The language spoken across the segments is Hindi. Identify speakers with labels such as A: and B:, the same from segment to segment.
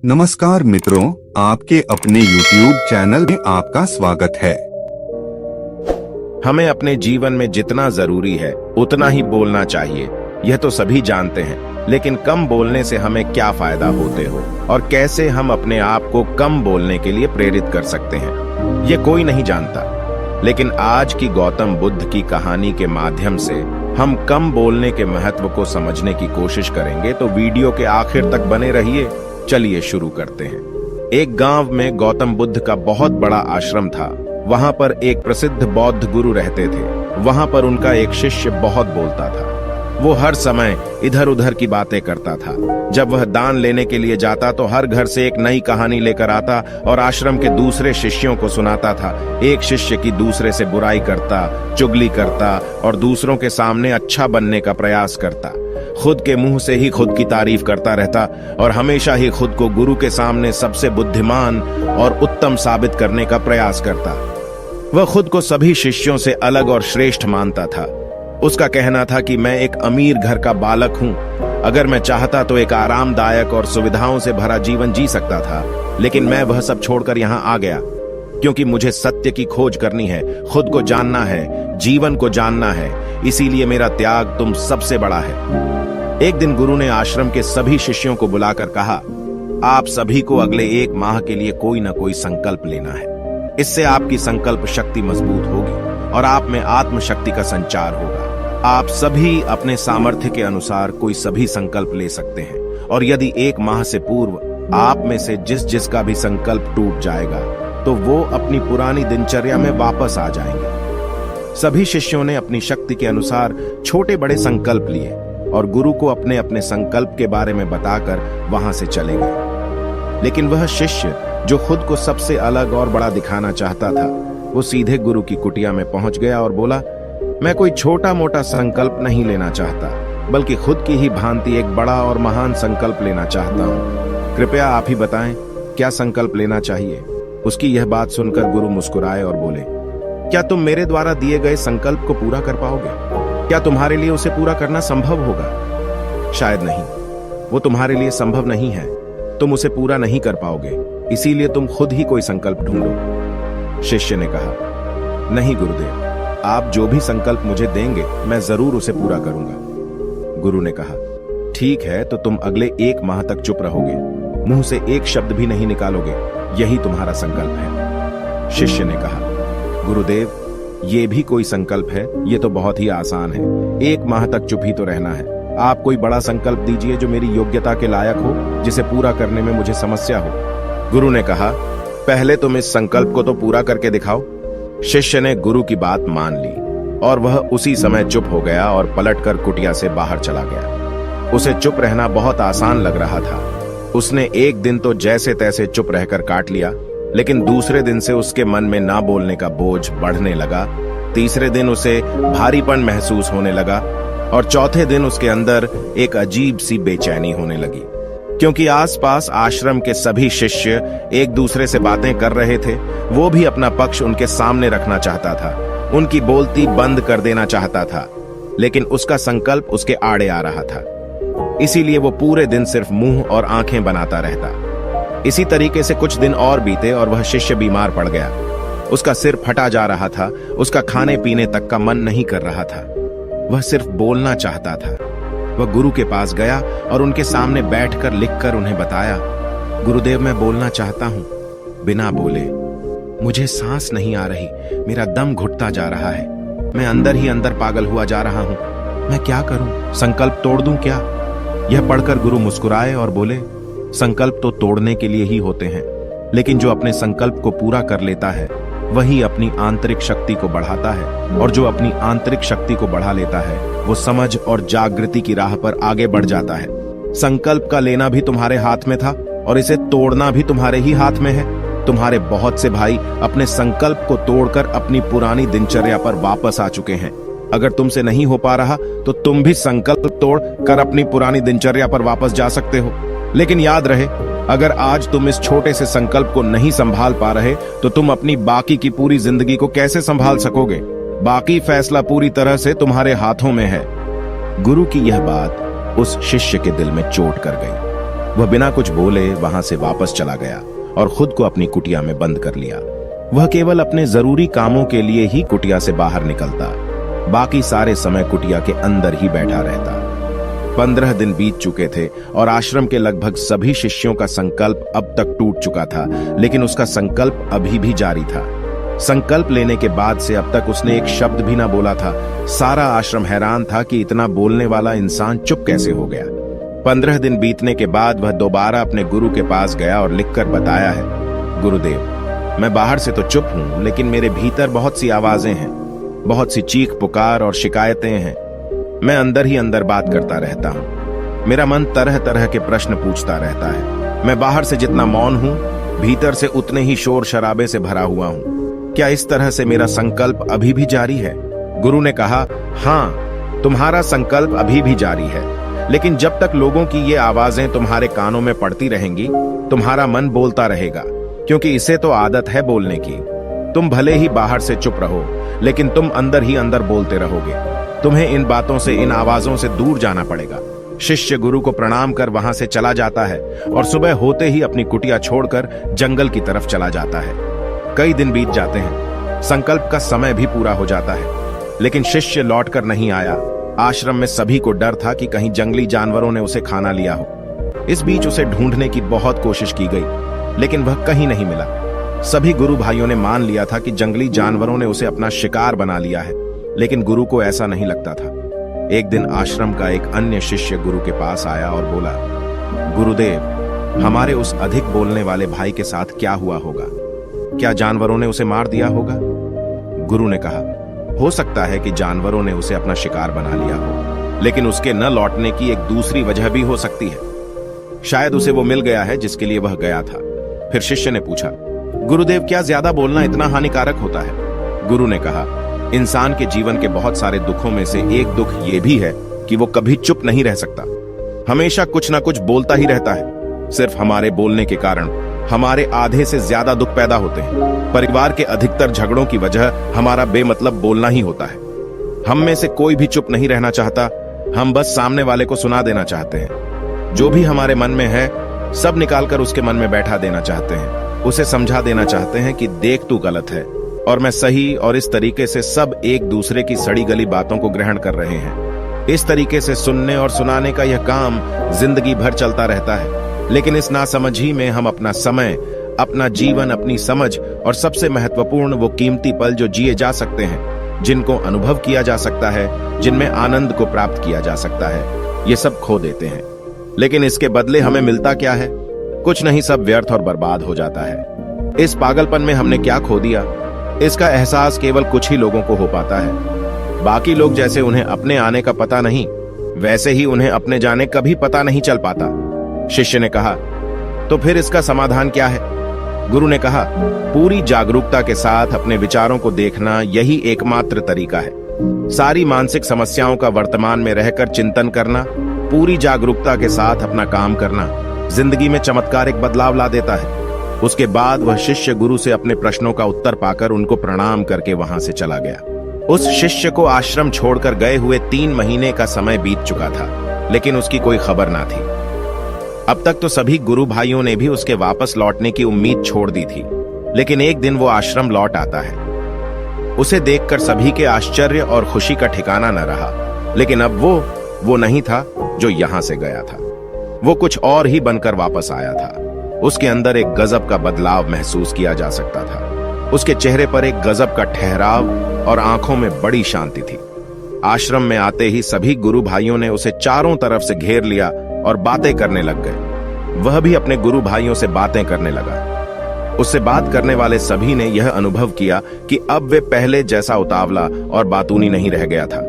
A: नमस्कार मित्रों, आपके अपने YouTube चैनल में आपका स्वागत है।
B: हमें अपने जीवन में जितना जरूरी है उतना ही बोलना चाहिए, यह तो सभी जानते हैं। लेकिन कम बोलने से हमें क्या फायदा होते हो और कैसे हम अपने आप को कम बोलने के लिए प्रेरित कर सकते हैं, ये कोई नहीं जानता। लेकिन आज की गौतम बुद्ध की कहानी के माध्यम से हम कम बोलने के महत्व को समझने की कोशिश करेंगे। तो वीडियो के आखिर तक बने रहिए। चलिए शुरू करते हैं। एक गांव में गौतम बुद्ध का बहुत बड़ा आश्रम था। वहां पर एक प्रसिद्ध बौद्ध गुरु रहते थे। वहां पर उनका एक शिष्य बहुत बोलता था। वो हर समय इधर उधर की बातें करता था। जब वह दान लेने के लिए जाता तो हर घर से एक नई कहानी लेकर आता और आश्रम के दूसरे शिष्यों को सुनाता था। एक शिष्य की दूसरे से बुराई करता, चुगली करता और दूसरों के सामने अच्छा बनने का प्रयास करता। खुद के मुंह से ही खुद की तारीफ करता रहता और हमेशा ही खुद को गुरु के सामने सबसे बुद्धिमान और उत्तम साबित करने का प्रयास करता। वह खुद को सभी शिष्यों से अलग और श्रेष्ठ मानता था। उसका कहना था कि मैं एक अमीर घर का बालक हूं। अगर मैं चाहता तो एक आरामदायक और सुविधाओं से भरा जीवन जी सकता था, लेकिन मैं वह सब छोड़कर यहां आ गया क्योंकि मुझे सत्य की खोज करनी है, खुद को जानना है, जीवन को जानना है। इसीलिए मेरा त्याग तुम सबसे बड़ा है। एक दिन गुरु ने आश्रम के सभी शिष्यों को बुलाकर कहा, आप सभी को अगले 1 माह के लिए कोई ना कोई संकल्प लेना है। इससे आपकी संकल्प शक्ति मजबूत होगी और आप में आत्मशक्ति का संचार होगा। आप सभी अपने सामर्थ्य के अनुसार कोई सभी संकल्प ले सकते हैं और यदि 1 माह से पूर्व आप में से जिसका भी संकल्प टूट जाएगा तो वो अपनी पुरानी दिनचर्या में वापस आ जाएंगे। सभी शिष्यों ने अपनी शक्ति के अनुसार छोटे बड़े संकल्प लिए और गुरु को अपने अपने संकल्प के बारे में बताकर वहां से चले गए। लेकिन वह शिष्य जो खुद को सबसे अलग और बड़ा दिखाना चाहता था, वो सीधे गुरु की कुटिया में पहुंच गया और बोला, मैं कोई छोटा मोटा संकल्प नहीं लेना चाहता, बल्कि खुद की ही भांति एक बड़ा और महान संकल्प लेना चाहता हूं। कृपया आप ही बताएं, क्या संकल्प लेना चाहिए। उसकी यह बात सुनकर गुरु मुस्कुराए और बोले, क्या तुम मेरे द्वारा दिए गए संकल्प को पूरा कर पाओगे? क्या तुम्हारे लिए उसे पूरा करना संभव होगा? शायद नहीं, वो तुम्हारे लिए संभव नहीं है। तुम उसे पूरा नहीं कर पाओगे, इसीलिए तुम खुद ही कोई संकल्प ढूंढो। शिष्य ने कहा, नहीं गुरुदेव, आप जो भी संकल्प मुझे देंगे मैं जरूर उसे पूरा करूंगा। गुरु ने कहा, ठीक है, तो तुम अगले 1 माह तक चुप रहोगे, मुंह से एक शब्द भी नहीं निकालोगे, यही तुम्हारा संकल्प है। शिष्य ने कहा, गुरुदेव, ये भी कोई संकल्प है? ये तो बहुत ही आसान है। 1 माह तक चुप ही तो रहना है। आप कोई बड़ा संकल्प दीजिए जो मेरी योग्यता के लायक हो, जिसे पूरा करने में मुझे समस्या हो। गुरु ने कहा, पहले तुम इस संकल्प को तो पूरा करके दिखाओ। शिष्य ने गुरु की बात मान ली और वह उसी समय चुप हो गया और पलटकर कुटिया से बाहर चला गया। उसे चुप रहना बहुत आसान लग रहा था। उसने एक दिन तो जैसे तैसे चुप रहकर काट लिया, लेकिन दूसरे दिन से उसके मन में ना बोलने का बोझ बढ़ने लगा। तीसरे दिन उसे भारीपन महसूस होने लगा और चौथे दिन उसके अंदर एक अजीब सी बेचैनी होने लगी, क्योंकि आसपास आश्रम के सभी शिष्य एक दूसरे से बातें कर रहे थे। वो भी अपना पक्ष उनके सामने रखना चाहता था, उनकी बोलती बंद कर देना चाहता था, लेकिन उसका संकल्प उसके आड़े आ रहा था। इसीलिए वो पूरे दिन सिर्फ मुंह और आंखें बनाता रहता। इसी तरीके से कुछ दिन और बीते और वह शिष्य बीमार पड़ गया। उसका सिर फटा जा रहा था, उसका खाने पीने तक का मन नहीं कर रहा था। वह सिर्फ बोलना चाहता था। वह गुरु के पास गया और उनके सामने बैठकर लिखकर उन्हें बताया, गुरुदेव, मैं बोलना चाहता हूं, बिना बोले। मुझे सांस नहीं आ रही, मेरा दम घुटता जा रहा है, मैं अंदर ही अंदर पागल हुआ जा रहा हूं। मैं क्या करूं? संकल्प तोड़ दूं क्या? यह पढ़कर गुरु मुस्कुराए और बोले, संकल्प तो तोड़ने के लिए ही होते हैं, लेकिन जो अपने संकल्प को पूरा कर लेता है वही अपनी आंतरिक शक्ति को बढ़ाता है, और जो अपनी आंतरिक शक्ति को बढ़ा लेता है वो समझ और जागृति की राह पर आगे बढ़ जाता है। संकल्प का लेना भी तुम्हारे हाथ में था और इसे तोड़ना भी तुम्हारे ही हाथ में है। तुम्हारे बहुत से भाई अपने संकल्प को तोड़कर अपनी पुरानी दिनचर्या पर वापस आ चुके हैं। अगर तुमसे नहीं हो पा रहा तो तुम भी संकल्प तोड़ कर अपनी पुरानी दिनचर्या पर वापस जा सकते हो। लेकिन याद रहे, अगर आज तुम इस छोटे से संकल्प को नहीं संभाल पा रहे तो तुम अपनी बाकी की पूरी जिंदगी को कैसे संभाल सकोगे? बाकी फैसला पूरी तरह से तुम्हारे हाथों में है। गुरु की यह बात उस शिष्य के दिल में चोट कर गई। वह बिना कुछ बोले वहां से वापस चला गया और खुद को अपनी कुटिया में बंद कर लिया। वह केवल अपने जरूरी कामों के लिए ही कुटिया से बाहर निकलता, बाकी सारे समय कुटिया के अंदर ही बैठा रहता। 15 दिन बीत चुके थे और आश्रम के लगभग सभी शिष्यों का संकल्प अब तक टूट चुका था, लेकिन उसका संकल्प अभी भी जारी था। संकल्प लेने के बाद से अब तक उसने एक शब्द भी ना बोला था। सारा आश्रम हैरान था कि इतना बोलने वाला इंसान चुप कैसे हो गया। 15 दिन बीतने के बाद वह दोबारा अपने गुरु के पास गया और लिखकर बताया है, गुरुदेव, मैं बाहर से तो चुप हूं, लेकिन मेरे भीतर बहुत सी आवाजें हैं, बहुत सी चीख पुकार और शिकायतें हैं। मैं अंदर ही अंदर बात करता रहता हूं। मेरा मन तरह तरह के प्रश्न पूछता रहता है। मैं बाहर से जितना मौन हूं, भीतर से उतने ही शोर शराबे से भरा हुआ हूं। क्या इस तरह से मेरा संकल्प अभी भी जारी है? गुरु ने कहा, हाँ, तुम्हारा संकल्प अभी भी जारी है, लेकिन जब तक लोगों की ये आवाजें तुम्हारे कानों में पड़ती रहेंगी, तुम्हारा मन बोलता रहेगा, क्योंकि इसे तो आदत है बोलने की। तुम भले ही बाहर से चुप रहो, लेकिन तुम अंदर ही अंदर बोलते रहोगे। तुम्हें इन बातों से, इन आवाजों से दूर जाना पड़ेगा। शिष्य गुरु को प्रणाम कर वहां से चला जाता है और सुबह होते ही अपनी कुटिया छोड़कर जंगल की तरफ चला जाता है। कई दिन बीत जाते हैं, संकल्प का समय भी पूरा हो जाता है, लेकिन शिष्य लौटकर नहीं आया। आश्रम में सभी को डर था कि कहीं जंगली जानवरों ने उसे खाना लिया हो। इस बीच उसे ढूंढने की बहुत कोशिश की गई, लेकिन वह कहीं नहीं मिला। सभी गुरु भाइयों ने मान लिया था कि जंगली जानवरों ने उसे अपना शिकार बना लिया है, लेकिन गुरु को ऐसा नहीं लगता था। एक दिन आश्रम का एक अन्य शिष्य गुरु के पास आया और बोला, गुरुदेव, हमारे उस अधिक बोलने वाले भाई के साथ क्या हुआ होगा? क्या जानवरों ने उसे मार दिया होगा? गुरु ने कहा, हो सकता है कि जानवरों ने उसे अपना शिकार बना लिया हो, लेकिन उसके न लौटने की एक दूसरी वजह भी हो सकती है। शायद उसे वो मिल गया है जिसके लिए वह गया था। फिर शिष्य ने पूछा, गुरुदेव, क्या ज्यादा बोलना इतना हानिकारक होता है? गुरु ने कहा, इंसान के जीवन के बहुत सारे दुखों में से एक दुख ये भी है कि वो कभी चुप नहीं रह सकता, हमेशा कुछ ना कुछ बोलता ही रहता है। सिर्फ हमारे बोलने के कारण हमारे आधे से ज्यादा दुख पैदा होते हैं। परिवार के अधिकतर झगड़ों की वजह हमारा बेमतलब बोलना ही होता है। हम में से कोई भी चुप नहीं रहना चाहता, हम बस सामने वाले को सुना देना चाहते हैं। जो भी हमारे मन में है सब निकालकर उसके मन में बैठा देना चाहते हैं, उसे समझा देना चाहते हैं कि देख, तू गलत है और मैं सही, और इस तरीके से सब एक दूसरे की सड़ी गली बातों को ग्रहण कर रहे हैं। इस तरीके से सुनने और सुनाने का यह काम जिंदगी भर चलता रहता है, लेकिन इस नासमझी में हम अपना समय, अपना जीवन, अपनी समझ और सबसे महत्वपूर्ण वो कीमती पल जो जिए जा सकते हैं, जिनको अनुभव किया जा सकता है, जिनमें आनंद को प्राप्त किया जा सकता है, ये सब खो देते हैं। लेकिन इसके बदले हमें मिलता क्या है? कुछ नहीं, सब व्यर्थ और बर्बाद हो जाता है। इस पागलपन में हमने क्या खो दिया, इसका एहसास केवल कुछ ही लोगों को हो पाता है। बाकी लोग जैसे उन्हें अपने आने का पता नहीं, वैसे ही उन्हें अपने जाने का भी पता नहीं चल पाता। शिष्य ने कहा, तो फिर इसका समाधान क्या है? गुरु ने कहा, पूरी जागरूकता के साथ अपने विचारों को देखना यही एकमात्र तरीका है। सारी मानसिक समस्याओं का वर्तमान में रहकर चिंतन करना, पूरी जागरूकता के साथ अपना काम करना जिंदगी में चमत्कारिक बदलाव ला देता है। उसके बाद वह शिष्य गुरु से अपने प्रश्नों का उत्तर पाकर उनको प्रणाम करके वहां से चला गया। उस शिष्य को आश्रम छोड़कर गए हुए 3 महीने का समय बीत चुका था, लेकिन उसकी कोई खबर ना थी। अब तक तो सभी गुरु भाइयों ने भी उसके वापस लौटने की उम्मीद छोड़ दी थी, लेकिन एक दिन वो आश्रम लौट आता है। उसे देखकर सभी के आश्चर्य और खुशी का ठिकाना न रहा, लेकिन अब वो नहीं था जो यहां से गया था। वो कुछ और ही बनकर वापस आया था। उसके अंदर एक गजब का बदलाव महसूस किया जा सकता था। उसके चेहरे पर एक गजब का ठहराव और आंखों में बड़ी शांति थी। आश्रम में आते ही सभी गुरु भाइयों ने उसे चारों तरफ से घेर लिया और बातें करने लग गए। वह भी अपने गुरु भाइयों से बातें करने लगा। उससे बात करने वाले सभी ने यह अनुभव किया कि अब वे पहले जैसा उतावला और बातूनी नहीं रह गया था।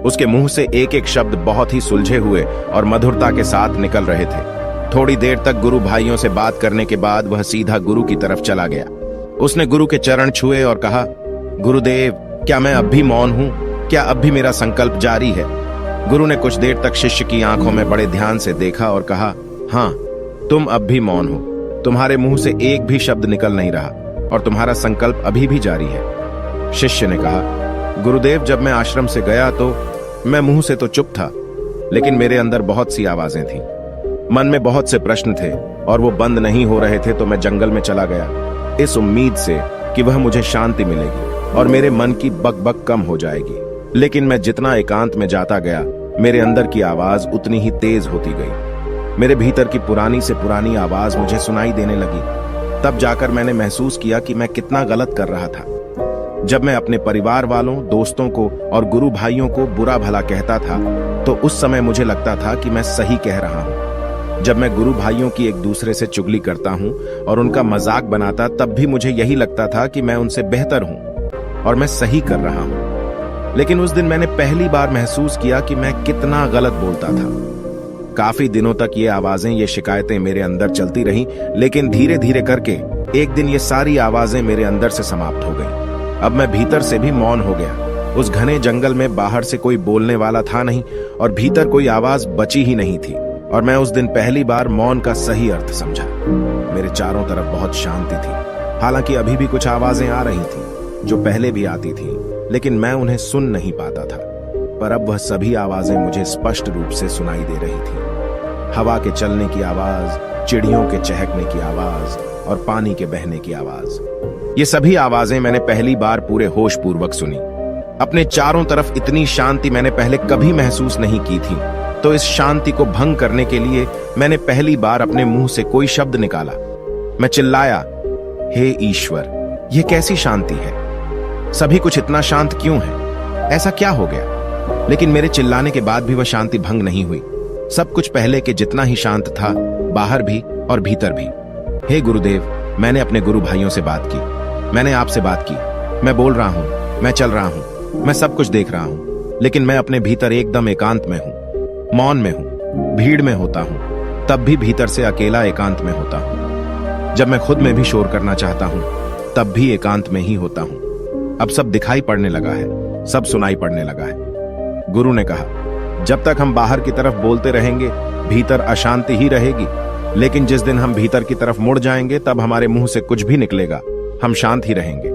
B: उसके मुंह से एक एक शब्द बहुत ही सुलझे हुए और मधुरता के साथ निकल रहे थे। थोड़ी देर तक गुरु भाइयों से बात करने के बाद वह सीधा गुरु की तरफ चला गया। उसने गुरु के चरण छुए और कहा, गुरुदेव, क्या मैं अब भी मौन हूं? क्या अब भी मेरा संकल्प जारी है? गुरु ने कुछ देर तक शिष्य की आंखों में बड़े ध्यान से देखा और कहा, हाँ, तुम अब भी मौन हो। तुम्हारे मुंह से एक भी शब्द निकल नहीं रहा और तुम्हारा संकल्प अभी भी जारी है। शिष्य ने कहा, गुरुदेव, जब मैं आश्रम से गया तो मैं मुंह से तो चुप था, लेकिन मेरे अंदर बहुत सी आवाजें थीं। मन में बहुत से प्रश्न थे और वो बंद नहीं हो रहे थे, तो मैं जंगल में चला गया इस उम्मीद से कि वह मुझे शांति मिलेगी और मेरे मन की बकबक कम हो जाएगी। लेकिन मैं जितना एकांत में जाता गया, मेरे अंदर की आवाज उतनी ही तेज होती गई। मेरे भीतर की पुरानी से पुरानी आवाज मुझे सुनाई देने लगी। तब जाकर मैंने महसूस किया कि मैं कितना गलत कर रहा था। जब मैं अपने परिवार वालों, दोस्तों को और गुरु भाइयों को बुरा भला कहता था, तो उस समय मुझे लगता था कि मैं सही कह रहा हूं। जब मैं गुरु भाइयों की एक दूसरे से चुगली करता हूं और उनका मजाक बनाता, तब भी मुझे यही लगता था कि मैं उनसे बेहतर हूं और मैं सही कर रहा हूं। लेकिन उस दिन मैंने पहली बार महसूस किया कि मैं कितना गलत बोलता था। काफी दिनों तक ये आवाजें, ये शिकायतें मेरे अंदर चलती रहीं, लेकिन धीरे धीरे करके एक दिन ये सारी आवाजें मेरे अंदर से समाप्त हो गईं। अब मैं भीतर से भी मौन हो गया। उस घने जंगल में बाहर से कोई बोलने वाला था नहीं और भीतर कोई आवाज बची ही नहीं थी, और मैं उस दिन पहली बार मौन का सही अर्थ समझा। मेरे चारों तरफ बहुत शांति थी। हालांकि अभी भी कुछ आवाजें आ रही थी जो पहले भी आती थी, लेकिन मैं उन्हें सुन नहीं पाता था। पर अब वह सभी आवाजें मुझे स्पष्ट रूप से सुनाई दे रही थी। हवा के चलने की आवाज, चिड़ियों के चहकने की आवाज और पानी के बहने की आवाज, ये सभी आवाजें मैंने पहली बार पूरे होश पूर्वक सुनी। अपने चारों तरफ इतनी शांति मैंने पहले कभी महसूस नहीं की थी। तो इस शांति को भंग करने के लिए मैंने पहली बार अपने मुंह से कोई शब्द निकाला। मैं चिल्लाया, हे ईश्वर, यह कैसी शांति है? सभी कुछ इतना शांत क्यों है? ऐसा क्या हो गया? लेकिन मेरे चिल्लाने के बाद भी वह शांति भंग नहीं हुई। सब कुछ पहले के जितना ही शांत था, बाहर भी और भीतर भी। हे गुरुदेव, मैंने अपने गुरु भाइयों से बात की, मैंने आपसे बात की। मैं बोल रहा हूं, मैं चल रहा हूं, मैं सब कुछ देख रहा हूं, लेकिन मैं अपने भीतर एकदम एकांत में हूं, मौन में हूं, भीड़ में होता हूं, तब भी भीतर से अकेला एकांत में होता हूं। जब मैं खुद में भी शोर करना चाहता हूं, तब भी एकांत में ही होता हूं। अब सब दिखाई पड़ने लगा है, सब सुनाई पड़ने लगा है। गुरु ने कहा, जब तक हम बाहर की तरफ बोलते रहेंगे, भीतर अशांति ही रहेगी। लेकिन जिस दिन हम भीतर की तरफ मुड़ जाएंगे, तब हमारे मुंह से कुछ भी निकलेगा, हम शांत ही रहेंगे।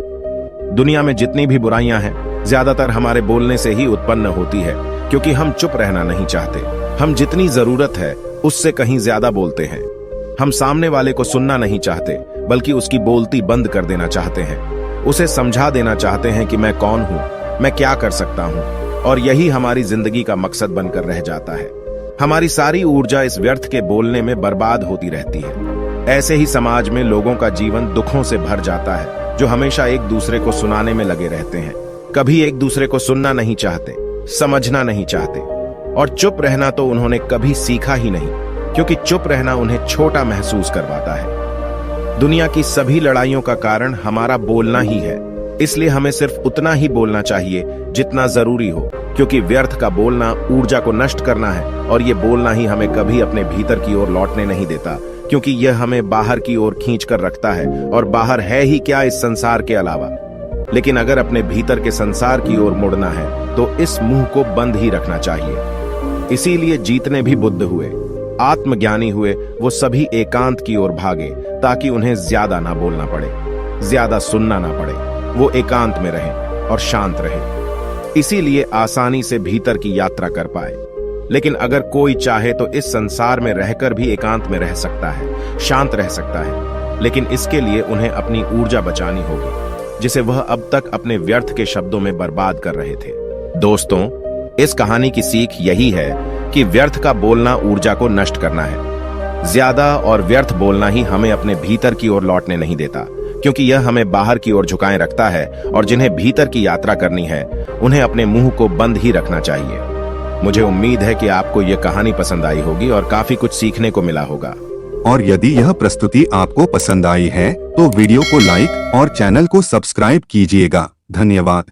B: दुनिया में जितनी भी बुराइयां हैं, ज्यादातर हमारे बोलने से ही उत्पन्न होती है, क्योंकि हम चुप रहना नहीं चाहते। हम जितनी जरूरत है उससे कहीं ज्यादा बोलते हैं। हम सामने वाले को सुनना नहीं चाहते, बल्कि उसकी बोलती बंद कर देना चाहते हैं। उसे समझा देना चाहते हैं कि मैं कौन हूं, मैं क्या कर सकता हूं, और यही हमारी जिंदगी का मकसद बनकर रह जाता है। हमारी सारी ऊर्जा इस व्यर्थ के बोलने में बर्बाद होती रहती है। ऐसे ही समाज में लोगों का जीवन दुखों से भर जाता है, जो हमेशा एक दूसरे को सुनाने में लगे रहते हैं। कभी एक दूसरे को सुनना नहीं चाहते, समझना नहीं चाहते, और चुप रहना तो उन्होंने कभी सीखा ही नहीं, क्योंकि चुप रहना उन्हें छोटा महसूस करवाता है। दुनिया की सभी लड़ाइयों का कारण हमारा बोलना ही है, इसलिए हमें सिर्फ उतना ही बोलना चाहिए जितना जरूरी हो, क्योंकि व्यर्थ का बोलना ऊर्जा को नष्ट करना है, और ये बोलना ही हमें कभी अपने भीतर की ओर लौटने नहीं देता, क्योंकि यह हमें बाहर की ओर खींच कर रखता है, और बाहर है ही क्या इस संसार के अलावा। लेकिन अगर अपने भीतर के संसार की ओर मुड़ना है, तो इस मुंह को बंद ही रखना चाहिए। इसीलिए जितने भी बुद्ध हुए, आत्मज्ञानी हुए, वो सभी एकांत की ओर भागे, ताकि उन्हें ज्यादा ना बोलना पड़े, ज्यादा सुनना ना पड़े। वो एकांत में रहें और शांत रहें, इसीलिए आसानी से भीतर की यात्रा कर पाए। लेकिन अगर कोई चाहे तो इस संसार में रहकर भी एकांत में रह सकता है, शांत रह सकता है, लेकिन इसके लिए उन्हें अपनी ऊर्जा बचानी होगी, जिसे वह अब तक अपने व्यर्थ के शब्दों में बर्बाद कर रहे थे। दोस्तों, इस कहानी की सीख यही है कि व्यर्थ का बोलना ऊर्जा को नष्ट करना है। ज्यादा और व्यर्थ बोलना ही हमें अपने भीतर की ओर लौटने नहीं देता, क्योंकि यह हमें बाहर की ओर झुकाए रखता है, और जिन्हें भीतर की यात्रा करनी है, उन्हें अपने मुंह को बंद ही रखना चाहिए। मुझे उम्मीद है कि आपको यह कहानी पसंद आई होगी और काफी कुछ सीखने को मिला होगा।
A: और यदि यह प्रस्तुति आपको पसंद आई है, तो वीडियो को लाइक और चैनल को सब्सक्राइब कीजिएगा। धन्यवाद।